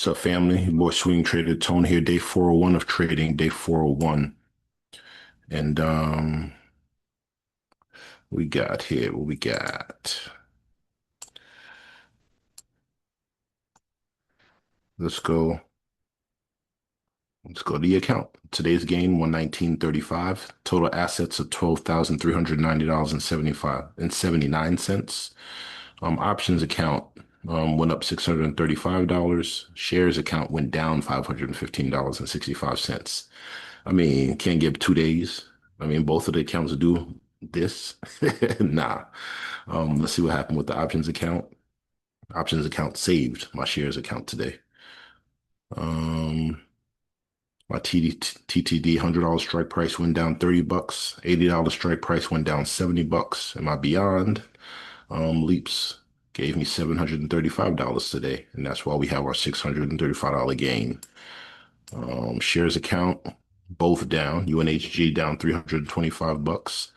What's up, family? Your boy Swing Trader Tone here, day 401 of trading, day 401. And we got here, what we got? Let's go. Let's go to the account. Today's gain, 119.35. Total assets of $12,390 and 79 cents. Options account went up $635. Shares account went down $515 and 65 cents. I mean, can't give 2 days. I mean, both of the accounts do this. Nah. Let's see what happened with the options account. Options account saved my shares account today. Um, my TTD $100 strike price went down $30. $80 strike price went down $70. And my Beyond leaps gave me $735 today. And that's why we have our $635 gain. Shares account, both down. UNHG down $325,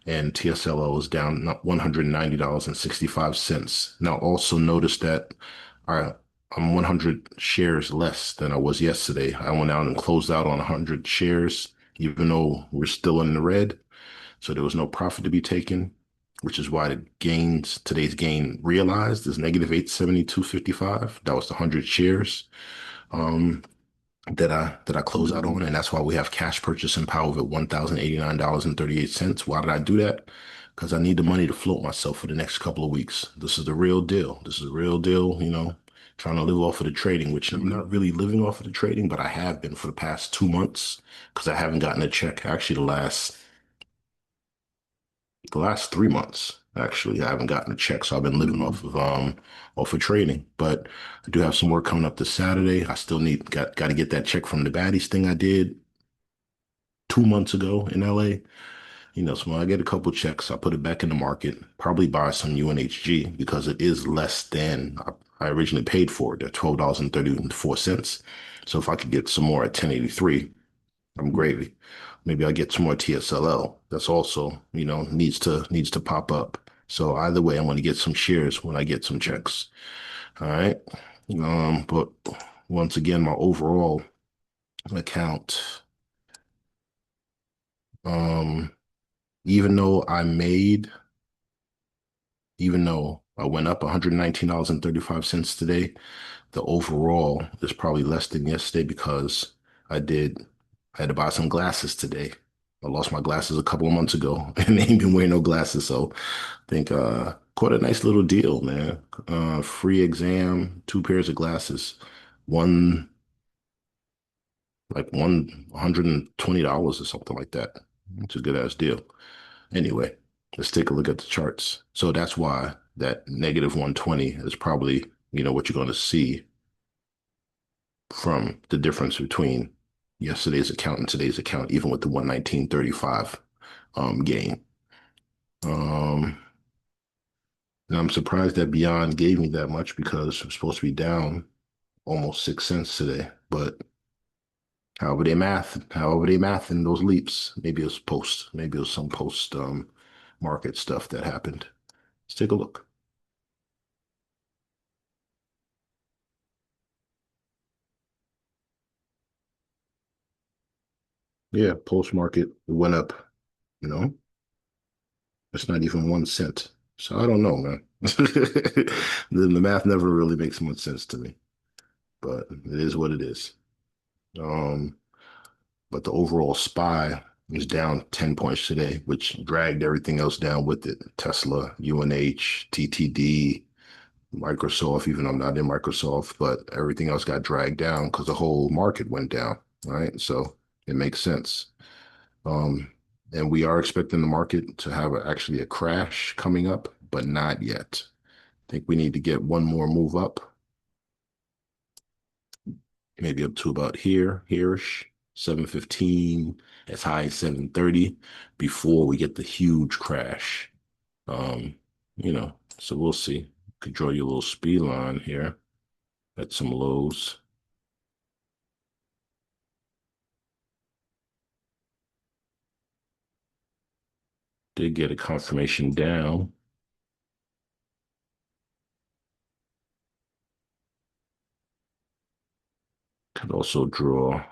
and TSLO is down $190.65. Now, also notice that I, I'm 100 shares less than I was yesterday. I went out and closed out on 100 shares, even though we're still in the red. So there was no profit to be taken, which is why today's gain realized is negative 872.55. That was the 100 shares. Um, that I close out on, and that's why we have cash purchasing power at $1,089.38. Why did I do that? Because I need the money to float myself for the next couple of weeks. This is the real deal. This is the real deal, trying to live off of the trading, which I'm not really living off of the trading, but I have been for the past 2 months because I haven't gotten a check. Actually, the last 3 months, actually, I haven't gotten a check, so I've been living off of trading. But I do have some work coming up this Saturday. I still got to get that check from the baddies thing I did 2 months ago in LA. So when I get a couple checks, I put it back in the market, probably buy some UNHG because it is less than I originally paid for it at $12.34. So if I could get some more at 1083, I'm gravy. Maybe I'll get some more TSLL. That's also, needs to pop up. So either way, I'm going to get some shares when I get some checks. All right. But once again, my overall account, um, even though I made, even though I went up $119.35 today, the overall is probably less than yesterday because I did, I had to buy some glasses today. I lost my glasses a couple of months ago and they ain't been wearing no glasses. So I think quite a nice little deal, man. Free exam, two pairs of glasses, one $120 or something like that. It's a good ass deal. Anyway, let's take a look at the charts. So that's why that negative 120 is probably, what you're going to see from the difference between yesterday's account and today's account, even with the 119.35 gain. Um, and I'm surprised that Beyond gave me that much because I'm supposed to be down almost 6 cents today. But however they math in those leaps, maybe it was some post market stuff that happened. Let's take a look. Yeah, post market went up, you know, it's not even 1 cent. So I don't know, man. The math never really makes much sense to me, but it is what it is. Um, but the overall SPY is down 10 points today, which dragged everything else down with it. Tesla, UNH, TTD, Microsoft, even though I'm not in Microsoft, but everything else got dragged down because the whole market went down, right? So it makes sense. Um, and we are expecting the market to have actually a crash coming up, but not yet. I think we need to get one more move up, maybe up to about here-ish, 715, as high as 730, before we get the huge crash. Um, so we'll see. Could draw you a little speed line here at some lows. Did get a confirmation down. Could also draw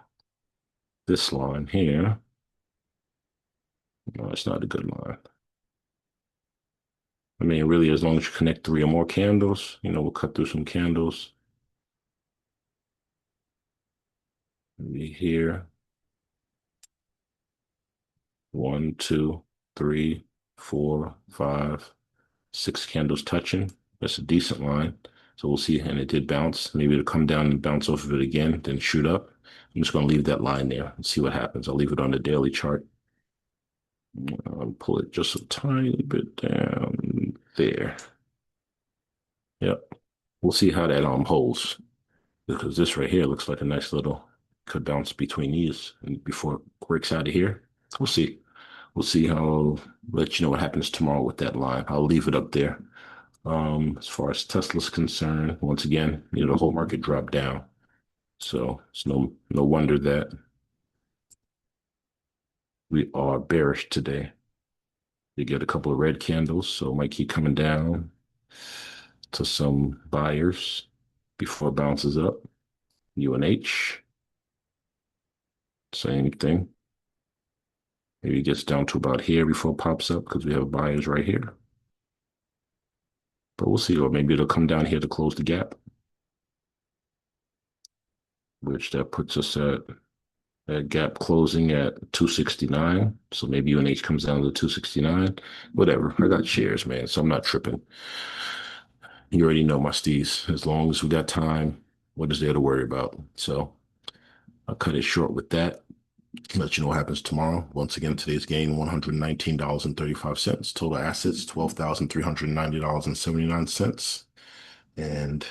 this line here. No, it's not a good line. I mean, really, as long as you connect three or more candles, we'll cut through some candles. Maybe here. One, two, three, four, five, six candles touching. That's a decent line. So we'll see. And it did bounce. Maybe it'll come down and bounce off of it again, then shoot up. I'm just going to leave that line there and see what happens. I'll leave it on the daily chart. Pull it just a tiny bit down there. Yep. We'll see how that holds, because this right here looks like a nice little, could bounce between these and before it breaks out of here. We'll see. We'll see how. I'll let you know what happens tomorrow with that line. I'll leave it up there. As far as Tesla's concerned, once again, the whole market dropped down. So it's no wonder that we are bearish today. You get a couple of red candles, so it might keep coming down to some buyers before it bounces up. UNH, same thing. Maybe it gets down to about here before it pops up because we have buyers right here. But we'll see, or maybe it'll come down here to close the gap, which that puts us at that gap closing at 269. So maybe UNH comes down to 269. Whatever. I got shares, man, so I'm not tripping. You already know my steez. As long as we got time, what is there to worry about? So I'll cut it short with that. Let you know what happens tomorrow. Once again, today's gain, $119.35. Total assets, $12,390.79. And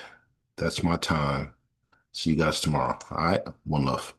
that's my time. See you guys tomorrow. All right. One love.